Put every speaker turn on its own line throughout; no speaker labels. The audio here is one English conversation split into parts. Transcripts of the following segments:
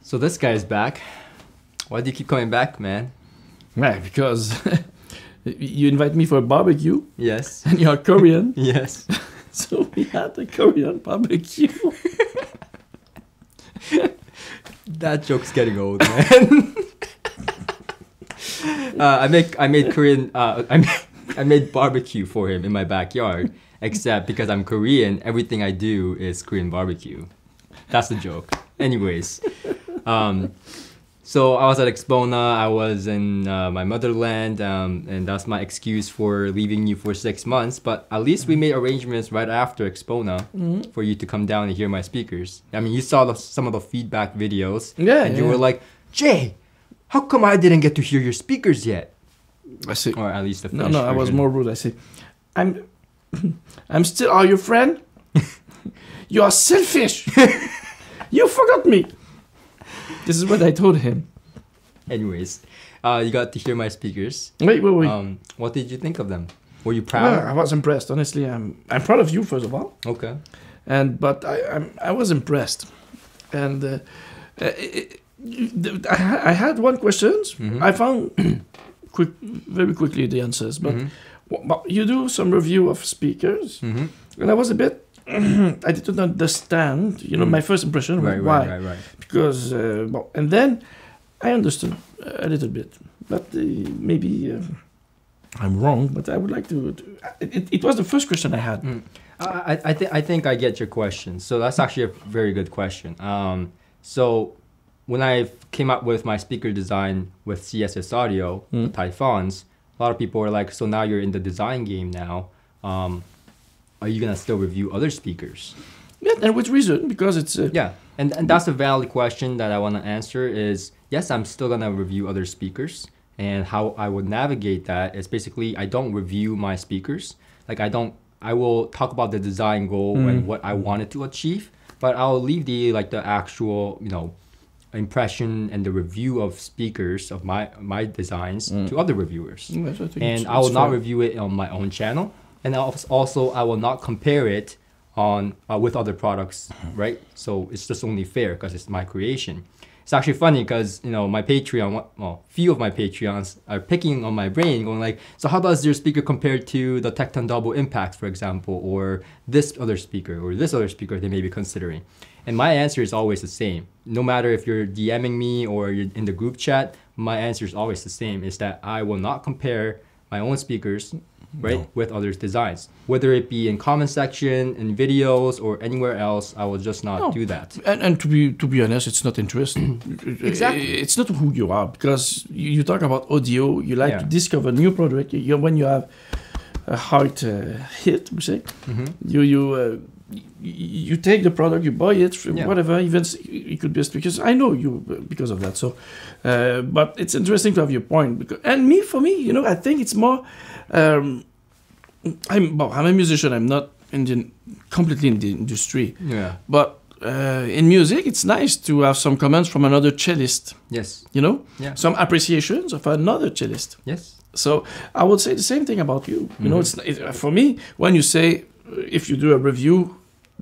So this guy's back. Why do you keep coming back, man?
Yeah, because you invite me for a barbecue.
Yes.
And you're Korean.
Yes.
So we had a Korean barbecue.
That joke's getting old, man. I made barbecue for him in my backyard. Except because I'm Korean, everything I do is Korean barbecue. That's the joke. Anyways, so I was at Expona. I was in my motherland, and that's my excuse for leaving you for 6 months. But at least we made arrangements right after Expona for you to come down and hear my speakers. I mean, you saw some of the feedback videos, and you were like, "Jay, how come I didn't get to hear your speakers yet?"
I see.
Or at least the
No,
finished
I was
version.
more rude. I say, I'm still your friend. You are selfish. You forgot me. This is what I told him.
Anyways, you got to hear my speakers.
Wait.
What did you think of them? Were you proud?
I was impressed. Honestly, I'm proud of you first of all.
Okay.
But I was impressed, and I had one questions. I found very quickly the answers, but you do some review of speakers, and I was a bit. I didn't understand. My first impression was why. Right. Because and then I understood a little bit, but maybe I'm wrong. But I would like to. It was the first question I had.
I think I get your question. So that's actually a very good question. So when I came up with my speaker design with CSS Audio, the Typhons, a lot of people were like, "So now you're in the design game now. Are you gonna still review other speakers?"
Yeah, and with reason, because it's
yeah, and that's a valid question that I want to answer. Is yes, I'm still gonna review other speakers, and how I would navigate that is basically I don't review my speakers. Like I will talk about the design goal and what I wanted to achieve, but I'll leave the actual impression and the review of speakers of my designs to other reviewers, and I will not review it on my own channel. And also, I will not compare it on with other products, right? So it's just only fair because it's my creation. It's actually funny because my Patreon, few of my Patreons are picking on my brain, going like, "So how does your speaker compare to the Tecton Double Impact, for example, or this other speaker they may be considering?" And my answer is always the same. No matter if you're DMing me or you're in the group chat, my answer is always the same: is that I will not compare my own speakers. Right, with others' designs, whether it be in comment section, in videos, or anywhere else, I will just not do that.
And to be honest, it's not interesting.
Exactly,
it's not who you are, because you talk about audio. You like to discover new product. When you have a hard hit, we say, you take the product, you buy it, whatever. Even it could be because I know you because of that. So, but it's interesting to have your point. For me, I think it's more. I'm a musician. I'm not completely in the industry.
Yeah.
But in music, it's nice to have some comments from another cellist.
Yes.
Some appreciations of another cellist.
Yes.
So I would say the same thing about you. For me, when you say if you do a review,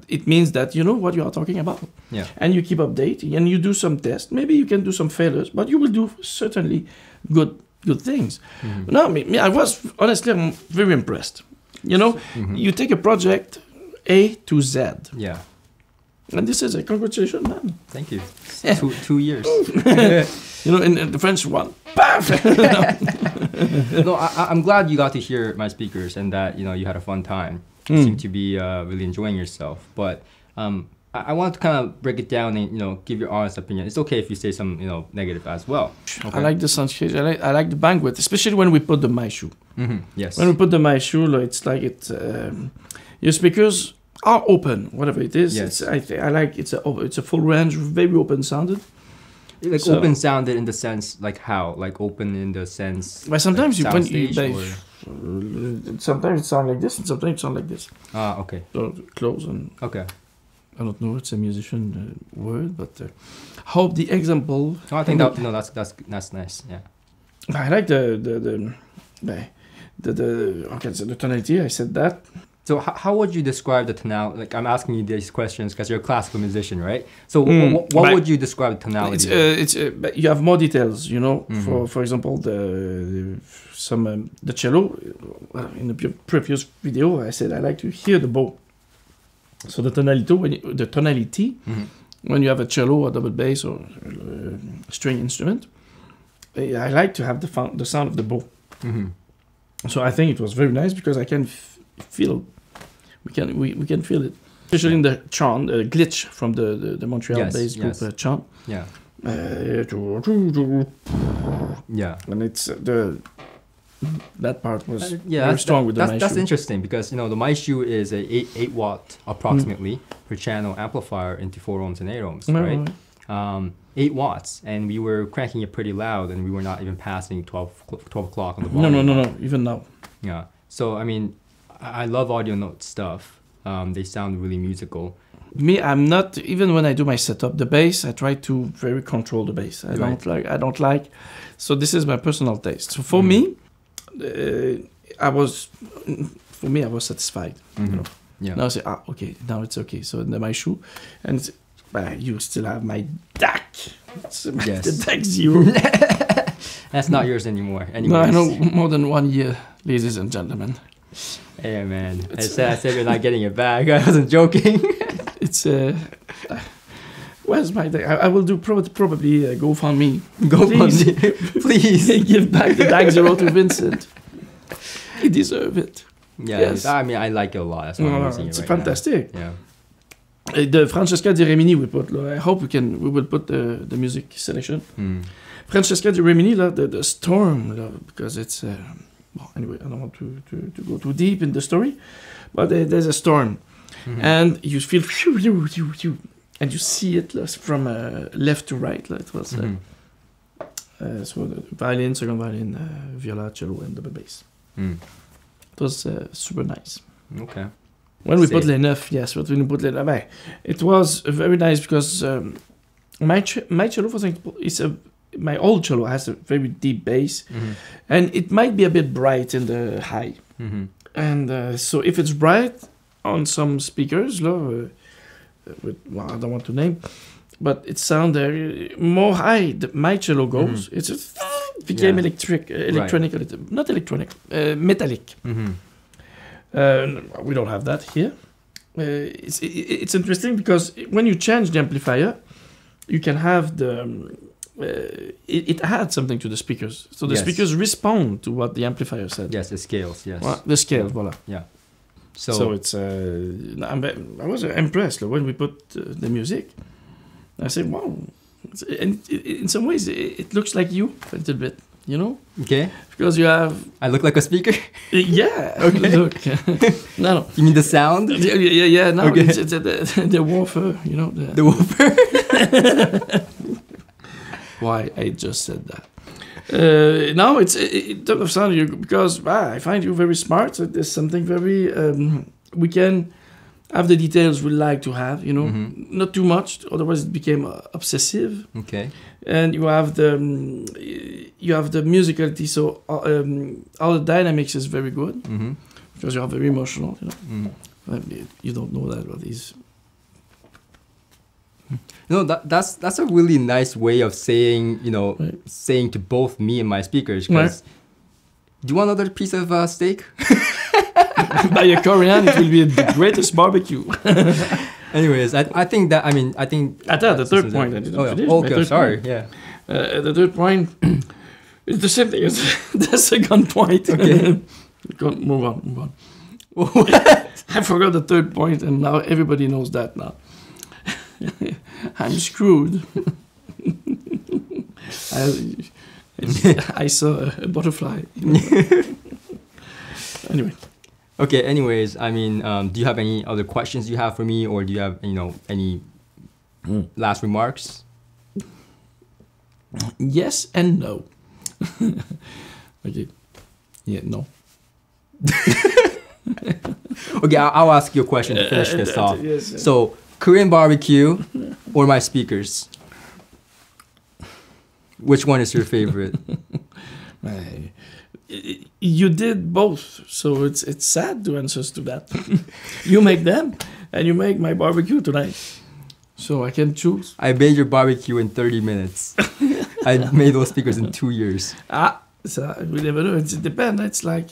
it means that you know what you are talking about.
Yeah.
And you keep updating and you do some tests. Maybe you can do some failures, but you will do certainly good things. No, I was honestly, I'm very impressed. You take a project A to Z.
Yeah.
And this is a congratulations, man.
Thank you. 2 years.
In the French one.
No, I'm glad you got to hear my speakers and that you had a fun time. You seem to be really enjoying yourself. But I want to kind of break it down and give your honest opinion. It's okay if you say some negative as well. Okay?
I like the soundscape. I like the bandwidth, especially when we put the my shoe.
Yes.
When we put the my shoe, it's like your speakers are open, whatever it is.
Yes.
I like it's a full range, very open sounded.
Like open sounded in the sense like how? Like open in the sense.
But sometimes
sometimes
it sounds like this, and sometimes it sounds like this.
Ah, okay.
So close and
okay.
I don't know. It's a musician word, but hope the example.
No, I think that's nice. Yeah.
I like the tonality. I said that.
So how would you describe the tonality? Like I'm asking you these questions because you're a classical musician, right? So what would you describe the tonality?
But you have more details, you know.
Mm-hmm.
For example, the cello. In the previous video, I said I like to hear the bow. So the tonality
Mm-hmm.
when you have a cello or double bass or string instrument, I like to have the sound of the bow.
Mm-hmm.
So I think it was very nice because I can feel. We can feel it, especially in the chant, glitch from the Montreal-based group chant.
Yeah. Yeah.
And it's that part was
yeah,
very strong with the Maishu.
That's interesting because the Maishu is a 8 watt approximately per channel amplifier into 4 ohms and 8 ohms, right? 8 watts, and we were cranking it pretty loud, and we were not even passing 12 o'clock on the volume.
No, even now.
Yeah. So I mean, I love audio note stuff. They sound really musical.
Me, I'm not, even when I do my setup, the bass, I try to very control the bass. I don't like, so this is my personal taste. So for me, I was satisfied.
Mm-hmm.
You know?
Yeah.
Now I say, okay, now it's okay. So in my shoe, and it's, you still have my DAC. It's the DAC 0.
That's not yours anymore. Anyways.
No, I know more than 1 year, ladies and gentlemen.
Hey man, I said you're not getting it back. I wasn't joking.
It's where's my DAC? I will do probably GoFundMe.
GoFundMe, please
give back the DAC 0 to Vincent. He deserves it.
Yeah,
yes.
I mean I like it a lot. That's why I'm using it
it's
right
fantastic.
now.
Yeah. The Francesca Di Rimini we put. I hope we will put the music selection. Francesca Di Rimini, the storm, because it's. Well, anyway, I don't want to go too deep in the story, but there's a storm, and you feel and you see it from left to right. It was so the violin, second violin, viola, cello, and double bass. It was super nice.
Okay.
When we put les neuf, yes, when we put les neuf, it was very nice because my cello, for example, my old cello has a very deep bass, and it might be a bit bright in the high. And so if it's bright on some speakers, I don't want to name, but it sounds more high. My cello goes. It became electronic, not electronic, metallic. We don't have that here. It's interesting because when you change the amplifier, you can have the it adds something to the speakers, so the speakers respond to what the amplifier said.
Yes, the scales. Yes,
the scale. Voila.
Yeah.
So it's I was impressed when we put the music. I said, wow, and in some ways it looks like you a little bit, you know.
Okay.
Because you have.
I look like a speaker.
Yeah.
Okay.
Look. No.
You mean the sound?
Yeah. No.
Okay.
It's the woofer, you know.
The woofer.
Why I just said that. Now it's in terms of sound, because I find you very smart. So there's something very we can have the details we like to have, you know, not too much, otherwise it became obsessive.
Okay.
And you have the musicality, so all the dynamics is very good because you are very emotional, you know. You don't know that, but he's.
No, that's a really nice way of saying, saying to both me and my speakers. Because do you want another piece of steak?
By a Korean, it will be the greatest barbecue.
Anyways, I think that
the third point. I didn't finish.
Okay, sorry. Yeah.
The third point is the same thing as the second point.
Okay.
Move on. I forgot the third point, and now everybody knows that now. I'm screwed. I saw a butterfly. Anyway.
Okay. Anyways, I mean, do you have any other questions you have for me, or do you have any last remarks?
Yes and no. Okay. Yeah. No.
Okay, I'll ask you a question to finish this off.
Yes.
So, Korean barbecue or my speakers? Which one is your favorite?
you did both, so it's sad to answer to that. You make them, and you make my barbecue tonight, so I can choose.
I made your barbecue in 30 minutes. I made those speakers in 2 years.
So we never know. It depends. It's like